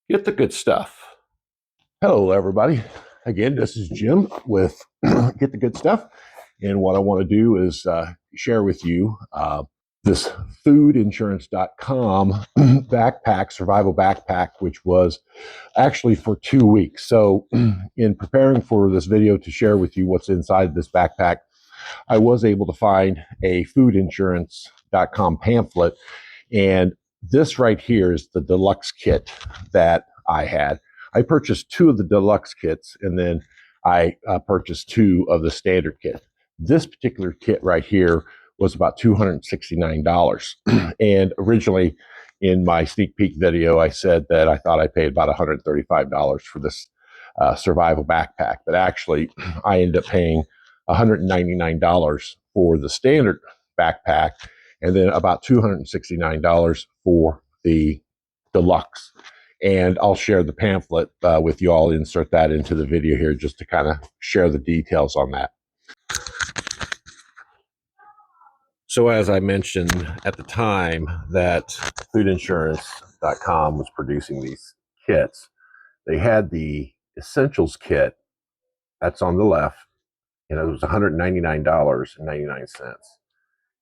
Get the good stuff. Hello, everybody. Again, this is Jim with Get the Good Stuff. And what I want to do is share with you this foodinsurance.com backpack, survival backpack, which was actually for 2 weeks. So, in preparing for this video to share with you what's inside this backpack, I was able to find a foodinsurance.com pamphlet. And this right here is the deluxe kit that I had. I purchased 2 of the deluxe kits, and then I purchased 2 of the standard kit. This particular kit right here was about $269. And originally in my sneak peek video, I said that I thought I paid about $135 for this survival backpack. But actually, I ended up paying $199 for the standard backpack, and then about $269 for the deluxe. And I'll share the pamphlet with you all, insert that into the video here just to kind of share the details on that. So as I mentioned at the time that foodinsurance.com was producing these kits, they had the essentials kit that's on the left, and it was $199.99.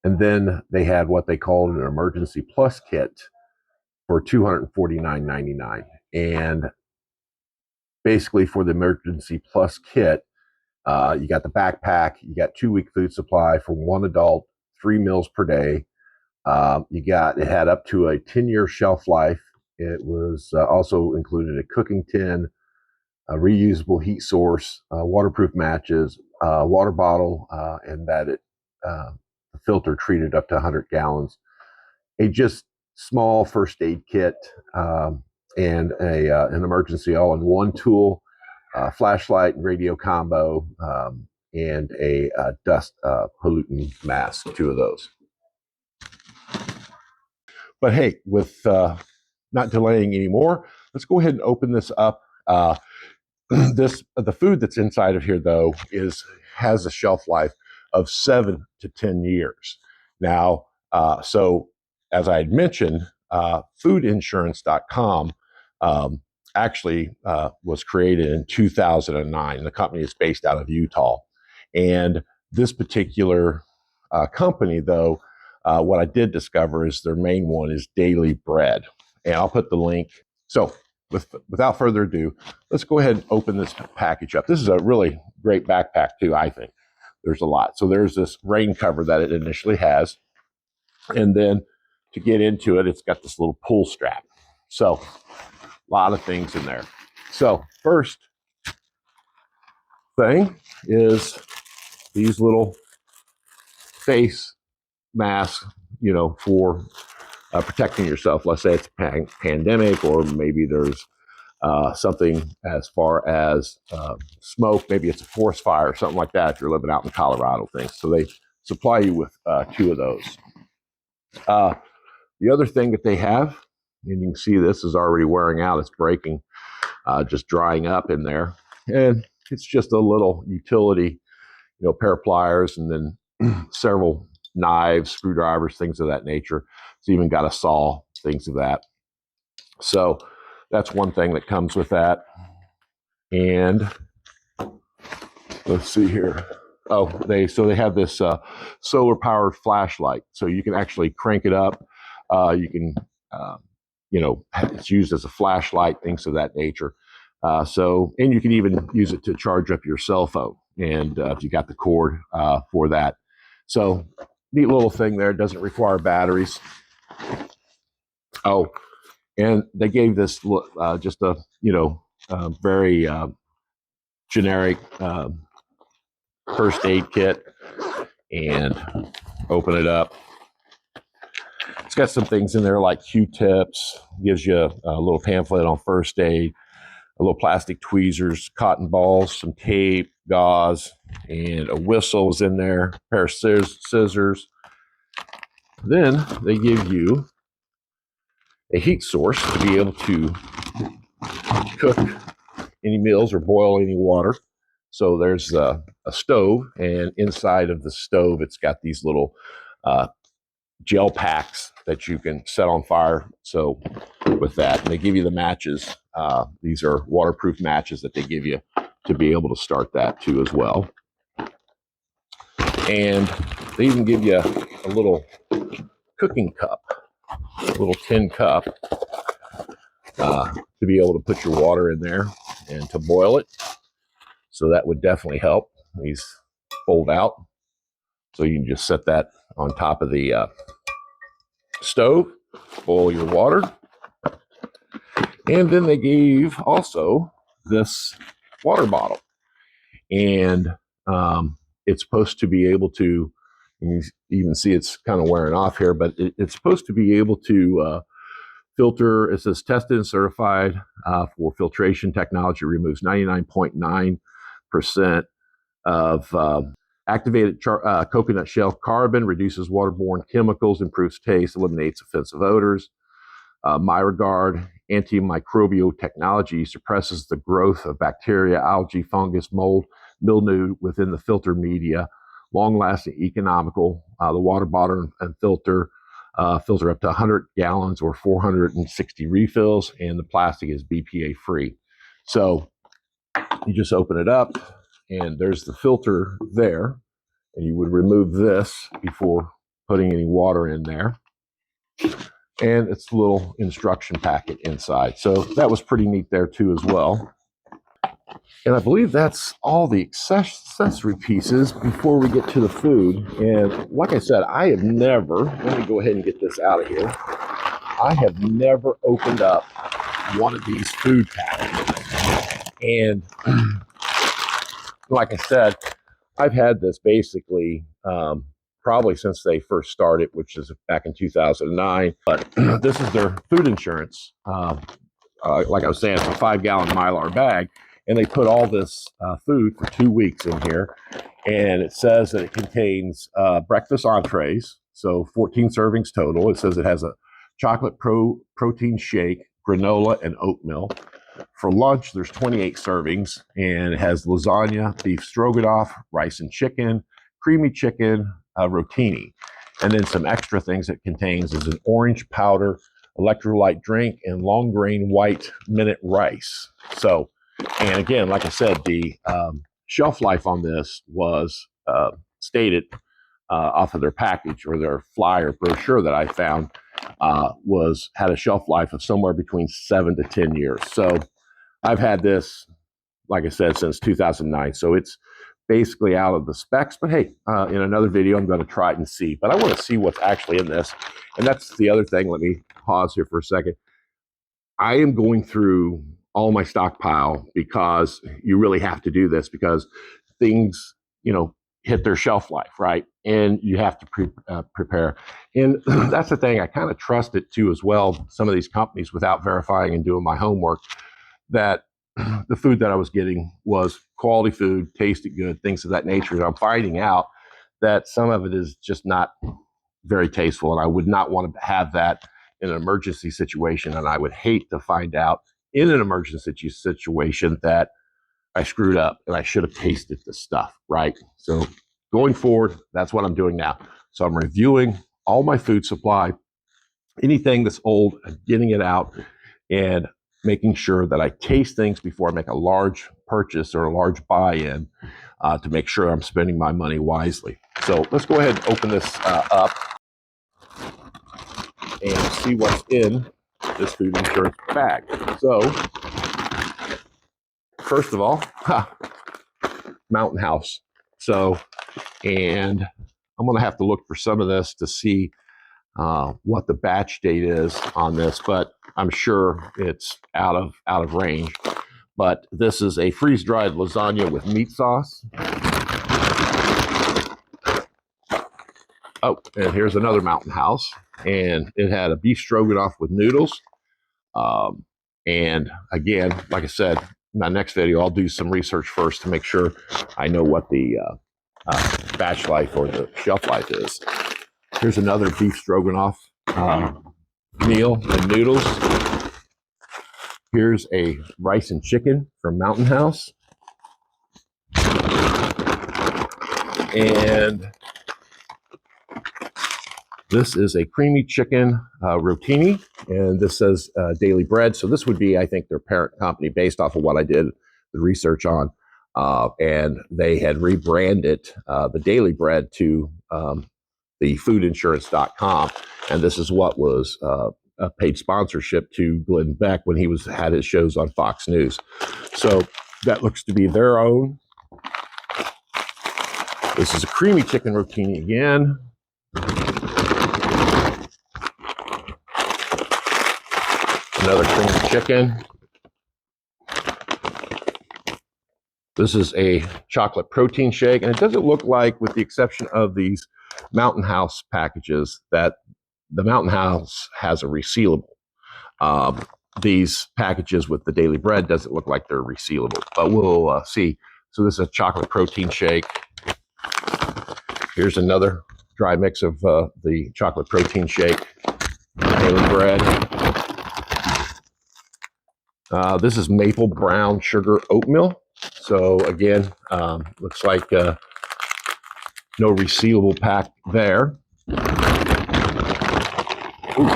And then they had what they called an emergency plus kit for $249.99. And basically for the emergency plus kit, you got the backpack, you got 2-week food supply for 1 adult, 3 meals per day. It had up to a 10-year shelf life. It was also included a cooking tin, a reusable heat source, waterproof matches, water bottle, and that the filter treated up to 100 gallons. A just small first aid kit, and an emergency all-in-one tool, flashlight and radio combo, and a dust pollutant mask, 2 of those. But hey, with not delaying anymore, let's go ahead and open this up. The food that's inside of here, though, has a shelf life of 7 to 10 years. Now, so as I had mentioned, foodinsurance.com actually was created in 2009. The company is based out of Utah. And this particular company, though, what I did discover is their main one is Daily Bread. And I'll put the link. So without further ado, let's go ahead and open this package up. This is a really great backpack, too, I think. There's a lot. So there's this rain cover that it initially has. And then to get into it, it's got this little pull strap. So a lot of things in there. So first thing is these little face masks, for protecting yourself. Let's say it's a pandemic, or maybe there's something as far as smoke. Maybe it's a forest fire or something like that if you're living out in Colorado, things. So they supply you with 2 of those. The other thing that they have, and you can see this is already wearing out, it's breaking, just drying up in there. And it's just a little utility, pair of pliers, and then several knives, screwdrivers, things of that nature. It's even got a saw, things of that. So that's one thing that comes with that. And let's see here. Oh, they have this solar powered flashlight, so you can actually crank it up. You can, it's used as a flashlight, things of that nature. And you can even use it to charge up your cell phone, and if you got the cord for that. So neat little thing there. It doesn't require batteries. Oh, and they gave this just a very generic first aid kit, and open it up. It's got some things in there like Q-tips, gives you a little pamphlet on first aid, a little plastic tweezers, cotton balls, some tape, gauze, and a whistle is in there, a pair of scissors. Then they give you a heat source to be able to cook any meals or boil any water. So there's a stove, and inside of the stove, it's got these little gel packs that you can set on fire. So with that, and they give you the matches. These are waterproof matches that they give you to be able to start that too as well. And they even give you a little cooking cup, a little tin cup, to be able to put your water in there and to boil it. So that would definitely help. These fold out, so you can just set that on top of the stove, boil your water. And then they gave also this water bottle, and it's supposed to be able to, you even see it's kind of wearing off here, but it's supposed to be able to filter. It says tested and certified for filtration technology, removes 99.9% of activated coconut shell carbon, reduces waterborne chemicals, improves taste, eliminates offensive odors. MyRegard antimicrobial technology suppresses the growth of bacteria, algae, fungus, mold, mildew within the filter media. Long-lasting, economical. The water bottle and filter filter up to 100 gallons or 460 refills, and the plastic is BPA free. So you just open it up, and there's the filter there, and you would remove this before putting any water in there. And it's a little instruction packet inside. So that was pretty neat there too as well. And I believe that's all the accessory pieces before we get to the food. And like I said, I have never, let me go ahead and get this out of here. I have never opened up one of these food packages. And like I said, I've had this basically probably since they first started, which is back in 2009. But this is their food insurance. Like I was saying, it's a 5-gallon Mylar bag, and they put all this food for 2 weeks in here. And it says that it contains breakfast entrees, so 14 servings total. It says it has a chocolate protein shake, granola, and oatmeal. For lunch, there's 28 servings, and it has lasagna, beef stroganoff, rice and chicken, creamy chicken, rotini. And then some extra things it contains is an orange powder, electrolyte drink, and long grain white minute rice. So, and again, like I said, the shelf life on this was stated off of their package or their flyer brochure that I found had a shelf life of somewhere between 7 to 10 years. So I've had this, like I said, since 2009. So it's basically out of the specs. But hey, in another video, I'm going to try it and see. But I want to see what's actually in this. And that's the other thing. Let me pause here for a second. I am going through all my stockpile because you really have to do this because things, hit their shelf life, right? And you have to prepare. And that's the thing. I kind of trust it too as well, some of these companies, without verifying and doing my homework, that the food that I was getting was quality food, tasted good, things of that nature. And I'm finding out that some of it is just not very tasteful. And I would not want to have that in an emergency situation. And I would hate to find out in an emergency situation that I screwed up and I should have tasted the stuff, right? So going forward, that's what I'm doing now. So I'm reviewing all my food supply, anything that's old, getting it out and making sure that I taste things before I make a large purchase or a large buy-in to make sure I'm spending my money wisely. So let's go ahead and open this up and see what's in this food insurance bag. So first of all, Mountain House. So, and I'm going to have to look for some of this to see what the batch date is on this, but I'm sure it's out of range. But this is a freeze-dried lasagna with meat sauce. Oh, and here's another Mountain House, and it had a beef stroganoff with noodles. And again, like I said, in my next video, I'll do some research first to make sure I know what the batch life or the shelf life is. Here's another beef stroganoff meal and noodles. Here's a rice and chicken from Mountain House. And This is a creamy chicken rotini, and this says Daily Bread. So this would be, I think, their parent company based off of what I did the research on. And they had rebranded the Daily Bread to the foodinsurance.com. And this is what was a paid sponsorship to Glenn Beck when he had his shows on Fox News. So that looks to be their own. This is a creamy chicken rotini again. Another creamy chicken. This is a chocolate protein shake, and it doesn't look like, with the exception of these Mountain House packages, that the Mountain House has a resealable. These packages with the Daily Bread doesn't look like they're resealable, but we'll see. So this is a chocolate protein shake. Here's another dry mix of the chocolate protein shake, Daily Bread. This is maple brown sugar oatmeal. So again, looks like no resealable pack there. Ooh,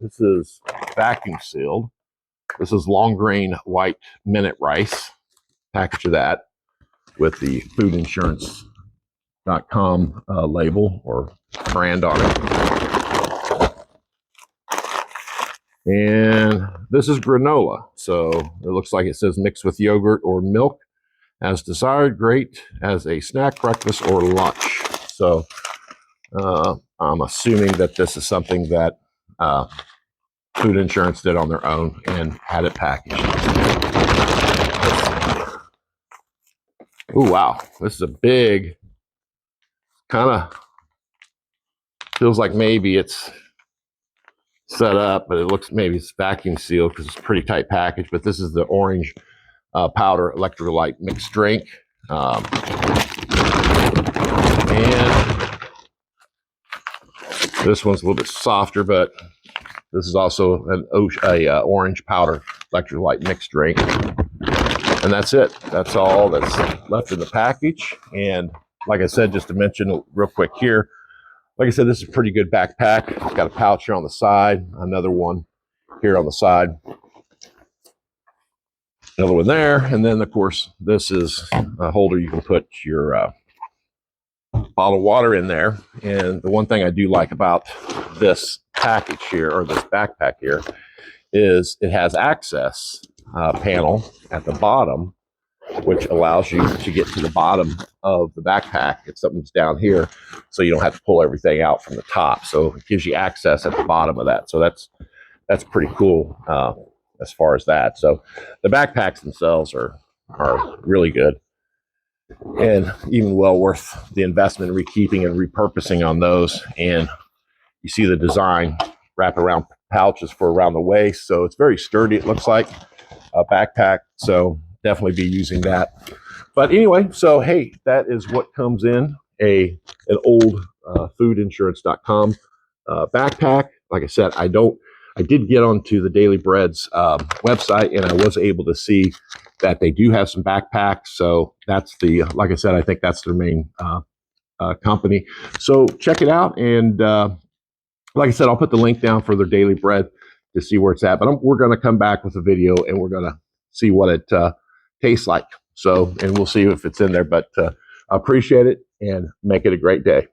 this is vacuum sealed. This is long grain white minute rice. Package of that with the foodinsurance.com label or brand on it. And this is granola. So it looks like it says mixed with yogurt or milk as desired. Great as a snack, breakfast, or lunch. So I'm assuming that this is something that Food Insurance did on their own and had it packaged. Oh, wow. This is a big, kind of feels like maybe it's set up, but it looks maybe it's vacuum sealed because it's a pretty tight package. But this is the orange powder electrolyte mixed drink. And this one's a little bit softer, but this is also an orange powder electrolyte mixed drink. And that's it. That's all that's left in the package. And like I said, just to mention real quick here, like I said, this is a pretty good backpack. It's got a pouch here on the side, another one here on the side, another one there. And then, of course, this is a holder you can put your bottle of water in there. And the one thing I do like about this package here, or this backpack here, is it has access panel at the bottom, which allows you to get to the bottom of the backpack if something's down here, so you don't have to pull everything out from the top. So it gives you access at the bottom of that. So that's pretty cool as far as that. So the backpacks themselves are really good, and even well worth the investment in rekeeping and repurposing on those. And you see the design wrap around pouches for around the waist, so it's very sturdy. It looks like a backpack, so definitely be using that. But anyway, so hey, that is what comes in an old foodinsurance.com backpack. Like I said, I did get onto the Daily Bread's website, and I was able to see that they do have some backpacks. So that's like I said, I think that's their main company. So check it out. And like I said, I'll put the link down for their Daily Bread to see where it's at. But we're going to come back with a video, and we're going to see what it tastes like. So, and we'll see if it's in there. But I appreciate it, and make it a great day.